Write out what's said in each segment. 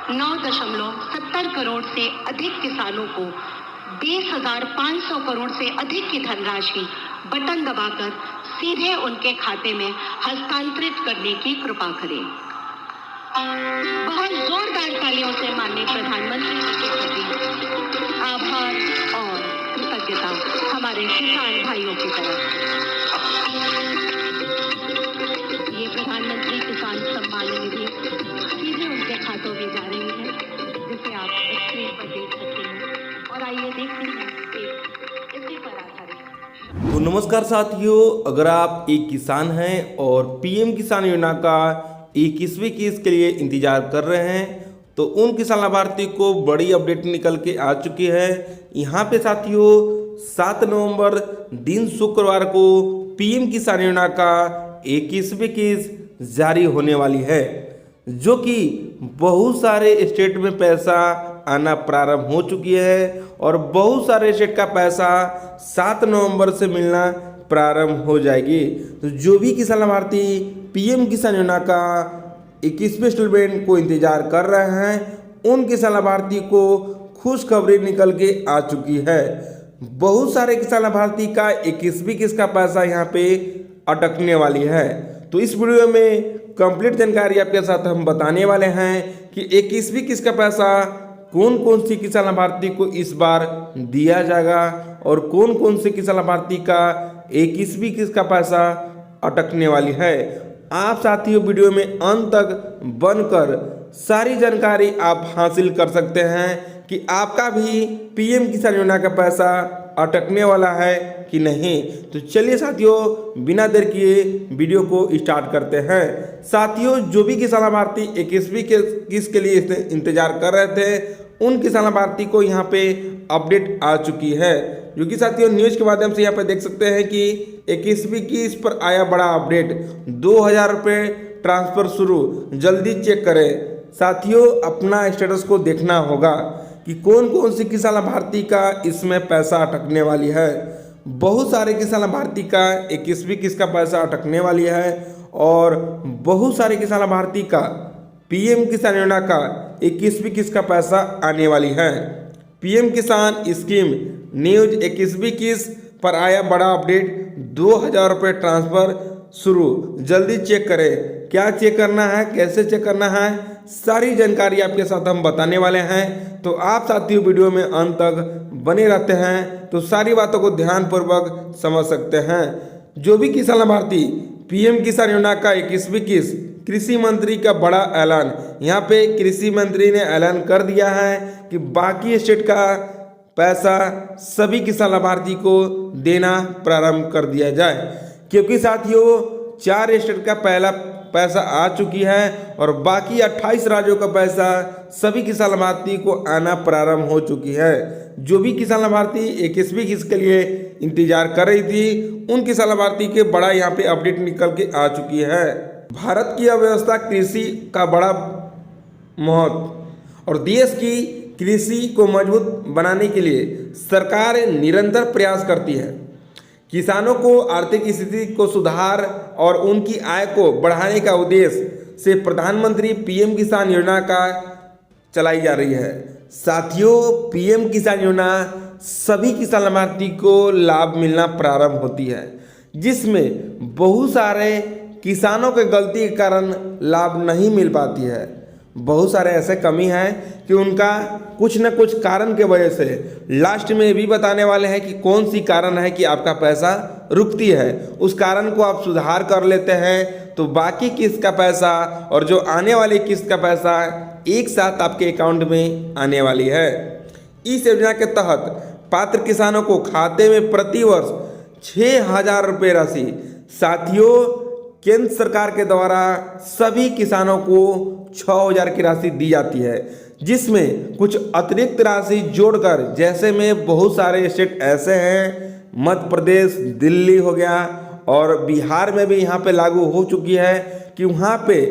9.70 करोड़ से अधिक किसानों को 20,500 करोड़ से अधिक की धनराशि बटन दबाकर सीधे उनके खाते में हस्तांतरित करने की कृपा करें। बहुत जोरदार तालियों से माननीय प्रधानमंत्री जी के प्रति आभार और कृतज्ञता हमारे किसान भाइयों की तरफ से। ये प्रधानमंत्री किसान सम्मान निधि सीधे उनके खातों में जा रही है, जिसे आप स्क्रीन पर देख सकते हैं। और आइए देखते हैं इसी पर आधारित। तो नमस्कार साथियों, अगर आप एक किसान हैं और पीएम किसान योजना का 21वीं किस्त के लिए इंतजार कर रहे हैं तो उन किसान लाभार्थी को बड़ी अपडेट निकल के आ चुकी है। यहाँ पे साथियों 7 नवंबर दिन शुक्रवार को पीएम किसान योजना का 21वीं किस्त जारी होने वाली है, जो कि बहुत सारे स्टेट में पैसा आना प्रारंभ हो चुकी है और बहुत सारे स्टेट का पैसा 7 नवंबर से मिलना प्रारंभ हो जाएगी। तो जो भी किसान लाभार्थी पीएम किसान योजना का 21वें इंस्टॉलमेंट को इंतजार कर रहे हैं, उन किसान लाभार्थी को खुशखबरी निकल के आ चुकी है। बहुत सारे किसान लाभार्थी का 21वीं किस्त का पैसा यहाँ पे अटकने वाली है। तो इस वीडियो में कंप्लीट जानकारी आपके साथ हम बताने वाले हैं कि 21वीं किस्त का पैसा कौन कौन सी किसान लाभार्थी को इस बार दिया जाएगा और कौन कौन से किसान लाभार्थी का 21वीं किस्त का पैसा अटकने वाली है। आप साथियों वीडियो में अंत तक बनकर सारी जानकारी आप हासिल कर सकते हैं कि आपका भी पीएम किसान योजना का पैसा अटकने वाला है कि नहीं। तो चलिए साथियों, बिना देर किए वीडियो को स्टार्ट करते हैं। साथियों, जो भी किसान लाभार्थी 21वीं किस्त के लिए इंतजार कर रहे थे, उन किसान लाभार्थी को यहाँ पे अपडेट आ चुकी है, जो कि साथियों न्यूज़ के माध्यम से यहाँ पे देख सकते हैं कि 21वीं किस्त पर आया बड़ा अपडेट। 2,000 रुपये ट्रांसफ़र शुरू, जल्दी चेक करें। साथियों, अपना स्टेटस को देखना होगा कि कौन कौन सी किसान लाभार्थी का इसमें पैसा अटकने वाली है। बहुत सारे किसान लाभार्थी का 21वीं किस्त का पैसा अटकने वाली है और बहुत सारे किसान लाभार्थी का पीएम किसान योजना का 21वीं किस्त का पैसा आने वाली है। पीएम किसान स्कीम न्यूज 21वीं किस्त पर आया बड़ा अपडेट। 2,000 रुपये ट्रांसफ़र शुरू, जल्दी चेक करें। क्या चेक करना है, कैसे चेक करना है, सारी जानकारी आपके साथ हम बताने वाले हैं। तो आप साथियों वीडियो में अंत तक बने रहते हैं तो सारी बातों को ध्यानपूर्वक समझ सकते हैं। जो भी किसान लाभार्थी पीएम किसान योजना का 21वीं किस्त, कृषि मंत्री का बड़ा ऐलान। यहाँ पे कृषि मंत्री ने ऐलान कर दिया है कि बाकी स्टेट का पैसा सभी किसान लाभार्थी को देना प्रारंभ कर दिया जाए, क्योंकि साथियों 4 स्टेट का पहला पैसा आ चुकी है और बाकी 28 राज्यों का पैसा सभी किसान लाभार्थी को आना प्रारंभ हो चुकी है। जो भी किसान लाभार्थी 21वीं किस्त के लिए इंतजार कर रही थी, उन किसान लाभार्थी के बड़ा यहाँ पे अपडेट निकल के आ चुकी है। भारत की अर्थव्यवस्था कृषि का बड़ा महत्व और देश की कृषि को मजबूत बनाने के लिए सरकार निरंतर प्रयास करती है। किसानों को आर्थिक स्थिति को सुधार और उनकी आय को बढ़ाने का उद्देश्य से प्रधानमंत्री पीएम किसान योजना का चलाई जा रही है। साथियों, पीएम किसान योजना सभी किसान लाभार्थी को लाभ मिलना प्रारंभ होती है, जिसमें बहुत सारे किसानों के गलती के कारण लाभ नहीं मिल पाती है। बहुत सारे ऐसे कमी हैं कि उनका कुछ न कुछ कारण के वजह से, लास्ट में भी बताने वाले हैं कि कौन सी कारण है कि आपका पैसा रुकती है। उस कारण को आप सुधार कर लेते हैं तो बाकी किस्त का पैसा और जो आने वाली किस्त का पैसा एक साथ आपके अकाउंट में आने वाली है। इस योजना के तहत पात्र किसानों को खाते में प्रति वर्ष 6,000 रुपये राशि साथियों केंद्र सरकार के द्वारा सभी किसानों को 6,000 की राशि दी जाती है, जिसमें कुछ अतिरिक्त राशि जोड़कर, जैसे में बहुत सारे स्टेट ऐसे हैं, मध्य प्रदेश, दिल्ली हो गया और बिहार में भी यहाँ पे लागू हो चुकी है कि वहाँ पे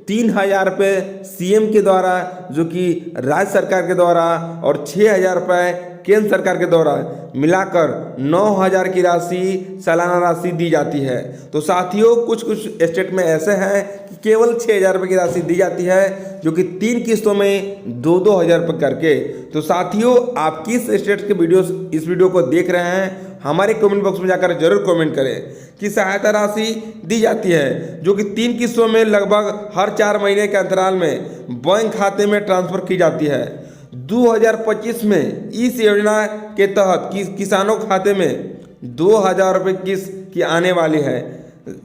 3,000 रुपये सीएम के द्वारा, जो कि राज्य सरकार के द्वारा, और 6,000 रुपये केंद्र सरकार के द्वारा मिलाकर 9,000 की राशि सालाना राशि दी जाती है। तो साथियों कुछ स्टेट में ऐसे हैं कि केवल 6,000 रुपये की राशि दी जाती है, जो कि 3 किस्तों में 2-2 हज़ार रुपये करके। तो साथियों आप किस स्टेट के इस वीडियो को देख रहे हैं, हमारे कमेंट बॉक्स में जाकर जरूर कमेंट करें कि सहायता राशि दी जाती है, जो कि 3 किस्तों में लगभग हर 4 महीने के अंतराल में बैंक खाते में ट्रांसफर की जाती है। 2025 में इस योजना के तहत किसानों के खाते में 2,000 रुपये किस्त की आने वाली है,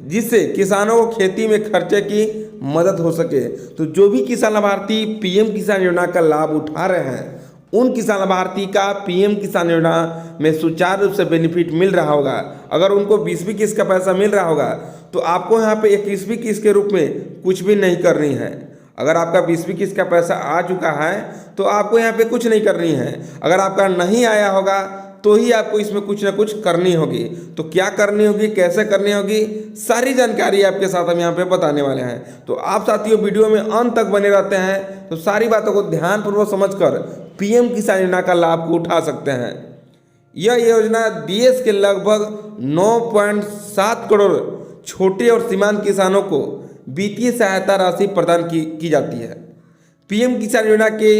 जिससे किसानों को खेती में खर्चे की मदद हो सके। तो जो भी किसान लाभार्थी पीएम किसान योजना का लाभ उठा रहे हैं, उन किसान लाभार्थी का पीएम किसान योजना में सुचारू रूप से बेनिफिट मिल रहा होगा। अगर उनको 20वीं किस्त का पैसा मिल रहा होगा तो आपको यहाँ पे 21वीं किस्त के रूप में कुछ भी नहीं करनी है। अगर आपका 20वीं किस्त का पैसा आ चुका है तो आपको यहाँ पे कुछ नहीं करनी है। अगर आपका नहीं आया होगा तो ही आपको इसमें कुछ ना कुछ करनी होगी। तो क्या करनी होगी, कैसे करनी होगी, सारी जानकारी आपके साथ हम यहाँ पे बताने वाले हैं। तो आप साथियों वीडियो में अंत तक बने रहते हैं तो सारी बातों को ध्यानपूर्वक समझकर पीएम किसान योजना का लाभ को उठा सकते हैं। यह योजना देश के लगभग 9.7 करोड़ छोटे और सीमांत किसानों को वित्तीय सहायता राशि प्रदान की जाती है। पीएम किसान योजना के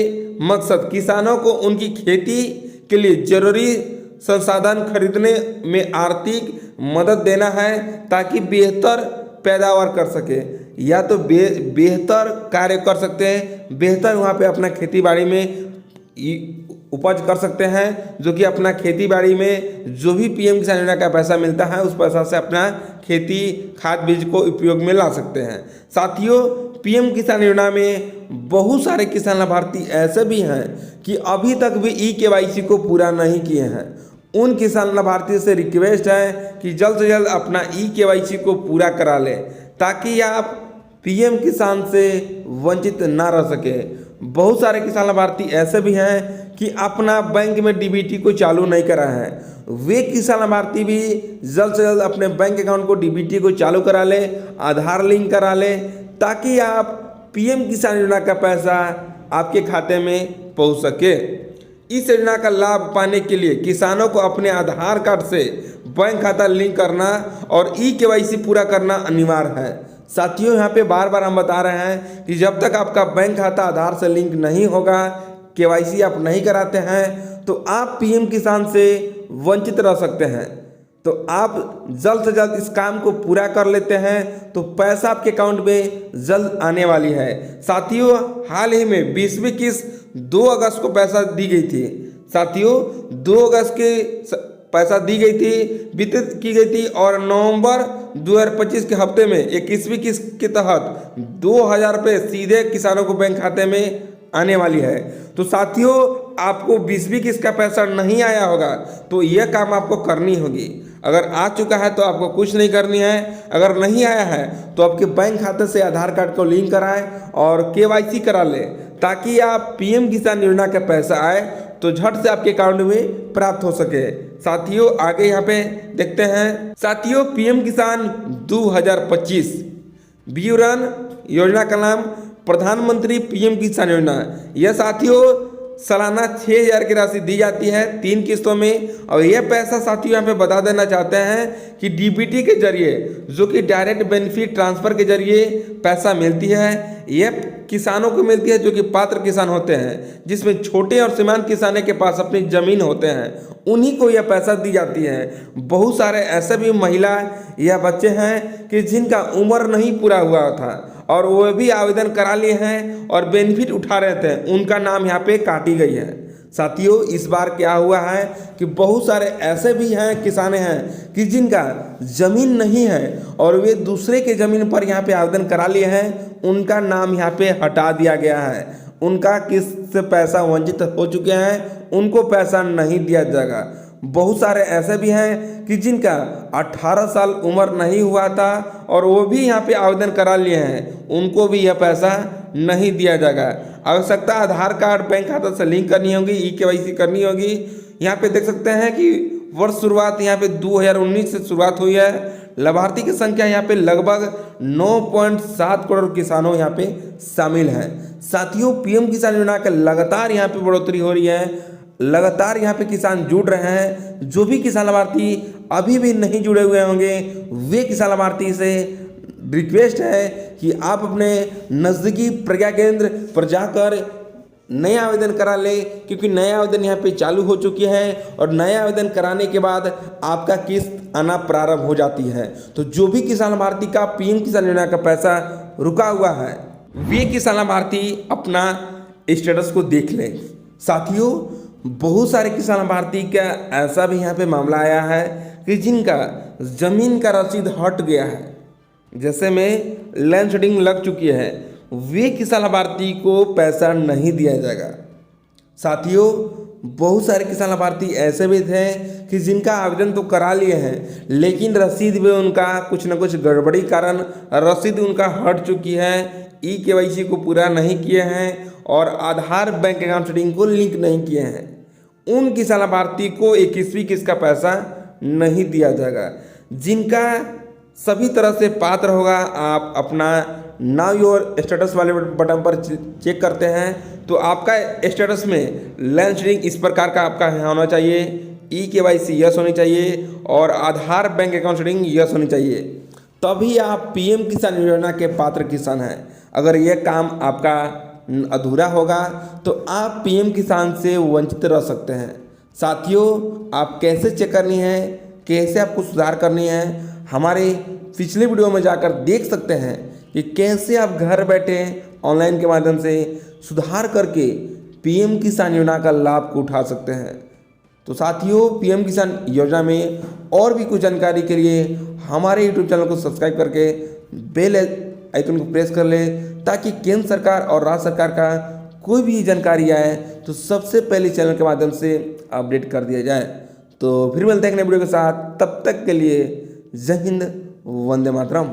मकसद किसानों को उनकी खेती के लिए जरूरी संसाधन खरीदने में आर्थिक मदद देना है, ताकि बेहतर पैदावार कर सके, या तो बेहतर कार्य कर सकते हैं, बेहतर वहाँ पे अपना खेती बाड़ी में उपज कर सकते हैं, जो कि अपना खेती बाड़ी में जो भी पीएम किसान योजना का पैसा मिलता है उस पैसा से अपना खेती खाद बीज को उपयोग में ला सकते हैं। साथियों पीएम किसान योजना में बहुत सारे किसान लाभार्थी ऐसे भी हैं कि अभी तक भी ई-केवाईसी को पूरा नहीं किए हैं। उन किसान लाभार्थी से रिक्वेस्ट है कि जल्द से जल्द अपना ई-केवाईसी को पूरा करा लें, ताकि आप पीएम किसान से वंचित ना रह सके। बहुत सारे किसान लाभार्थी ऐसे भी हैं कि अपना बैंक में डीबीटी को चालू नहीं करा है। वे किसान लाभार्थी भी जल्द से जल्द अपने बैंक अकाउंट को डीबीटी को चालू करा ले, आधार लिंक करा ले, ताकि आप पीएम किसान योजना का पैसा आपके खाते में पहुंच सके। इस योजना का लाभ पाने के लिए किसानों को अपने आधार कार्ड से बैंक खाता लिंक करना और ई-केवाईसी पूरा करना अनिवार्य है। साथियों यहाँ पे बार बार हम बता रहे हैं कि जब तक आपका बैंक खाता आधार से लिंक नहीं होगा, केवाईसी आप नहीं कराते हैं, तो आप पीएम किसान से वंचित रह सकते हैं। तो आप जल्द से जल्द इस काम को पूरा कर लेते हैं तो पैसा आपके अकाउंट में जल्द आने वाली है। साथियों हाल ही में 20वीं किस्त 2 अगस्त को पैसा दी गई थी। साथियों 2 अगस्त के पैसा दी गई थी, वितरित की गई थी, और नवंबर 2025 के हफ्ते में 21वीं किस्त के तहत 2,000 रुपये सीधे किसानों को बैंक खाते में आने वाली है। तो साथियों आपको 20वीं किस्त का पैसा नहीं आया होगा तो यह काम आपको करनी होगी। अगर आ चुका है तो आपको कुछ नहीं करनी है, अगर नहीं आया है तो आपके बैंक खाते से आधार कार्ड को लिंक कराएं और केवाईसी करा लें, ताकि आप पीएम किसान योजना का पैसा आए तो झट से आपके अकाउंट में प्राप्त हो सके। साथियों आगे यहाँ पे देखते हैं। साथियों पीएम किसान 2025 विवरण योजना का नाम प्रधानमंत्री पीएम किसान योजना। यह साथियों सालाना 6,000 की राशि दी जाती है 3 किस्तों में। और यह पैसा साथियों यहाँ पे बता देना चाहते हैं कि डीबीटी के जरिए, जो कि डायरेक्ट बेनिफिट ट्रांसफर के जरिए पैसा मिलती है, यह किसानों को मिलती है जो कि पात्र किसान होते हैं, जिसमें छोटे और सीमांत किसानों के पास अपनी जमीन होते हैं, उन्हीं को यह पैसा दी जाती है। बहुत सारे ऐसे भी महिला या बच्चे हैं कि जिनका उम्र नहीं पूरा हुआ था और वो भी आवेदन करा लिए हैं और बेनिफिट उठा रहे थे, उनका नाम यहाँ पे काटी गई है। साथियों इस बार क्या हुआ है कि बहुत सारे ऐसे भी हैं किसान हैं कि जिनका ज़मीन नहीं है और वे दूसरे के ज़मीन पर यहाँ पे आवेदन करा लिए हैं, उनका नाम यहाँ पे हटा दिया गया है। उनका किस्त से पैसा वंचित हो चुके हैं, उनको पैसा नहीं दिया जाएगा। बहुत सारे ऐसे भी हैं कि जिनका 18 साल उम्र नहीं हुआ था और वो भी यहाँ पे आवेदन करा लिए हैं, उनको भी यह पैसा नहीं दिया जाएगा। आवश्यकता आधार कार्ड बैंक खाता से लिंक करनी होगी, ई-केवाईसी करनी होगी। यहाँ पे देख सकते हैं कि वर्ष शुरुआत यहाँ पे 2019 से शुरुआत हुई है। लाभार्थी की संख्या यहाँ पे लगभग 9.7 करोड़ किसानों यहाँ पे शामिल हैं। साथियों पीएम किसान योजना का लगातार यहाँ पे बढ़ोतरी हो रही है। लगातार यहाँ पे किसान जुड़ रहे हैं। जो भी किसान लाभार्थी अभी भी नहीं जुड़े हुए होंगे वे किसान लाभार्थी से रिक्वेस्ट है कि आप अपने नज़दीकी प्रज्ञा केंद्र पर जाकर नया आवेदन करा ले, क्योंकि नया आवेदन यहाँ पे चालू हो चुकी है और नया आवेदन कराने के बाद आपका किस्त आना प्रारंभ हो जाती है। तो जो भी किसान लाभार्थी का पीएम किसान योजना का पैसा रुका हुआ है वे किसान लाभार्थी अपना स्टेटस को देख लें। साथियों, बहुत सारे किसान लाभार्थी का ऐसा भी यहाँ पे मामला आया है कि जिनका ज़मीन का रसीद हट गया है, जैसे में लैंड शेडिंग लग चुकी है, वे किसान लाभार्थी को पैसा नहीं दिया जाएगा। साथियों, बहुत सारे किसान लाभार्थी ऐसे भी थे कि जिनका आवेदन तो करा लिए हैं लेकिन रसीद में उनका कुछ न कुछ गड़बड़ी कारण रसीद उनका हट चुकी है, ई-केवाईसी को पूरा नहीं किए हैं और आधार बैंक अकाउंट सेटिंग को लिंक नहीं किए हैं। उन किसान लाभार्थी को 21वीं किस्त का पैसा नहीं दिया जाएगा। जिनका सभी तरह से पात्र होगा, आप अपना नाउ योर स्टेटस वाले बटन पर चेक करते हैं तो आपका स्टेटस में लैंड शेडिंग इस प्रकार का आपका होना चाहिए, ई-केवाईसी यस होनी चाहिए और आधार बैंक अकाउंट सेटिंग यस होनी चाहिए, तभी आप पीएम किसान योजना के पात्र किसान हैं। अगर यह काम आपका अधूरा होगा तो आप पीएम किसान से वंचित रह सकते हैं। साथियों, आप कैसे चेक करनी है, कैसे आपको सुधार करनी है, हमारे पिछले वीडियो में जाकर देख सकते हैं कि कैसे आप घर बैठे ऑनलाइन के माध्यम से सुधार करके पीएम किसान योजना का लाभ को उठा सकते हैं। तो साथियों, पीएम किसान योजना में और भी कुछ जानकारी के लिए हमारे यूट्यूब चैनल को सब्सक्राइब करके बेल आइकन को प्रेस कर ले, ताकि केंद्र सरकार और राज्य सरकार का कोई भी जानकारी आए तो सबसे पहले चैनल के माध्यम से अपडेट कर दिया जाए। तो फिर मिलते हैं एक नए वीडियो के साथ, तब तक के लिए जय हिंद, वंदे मातरम।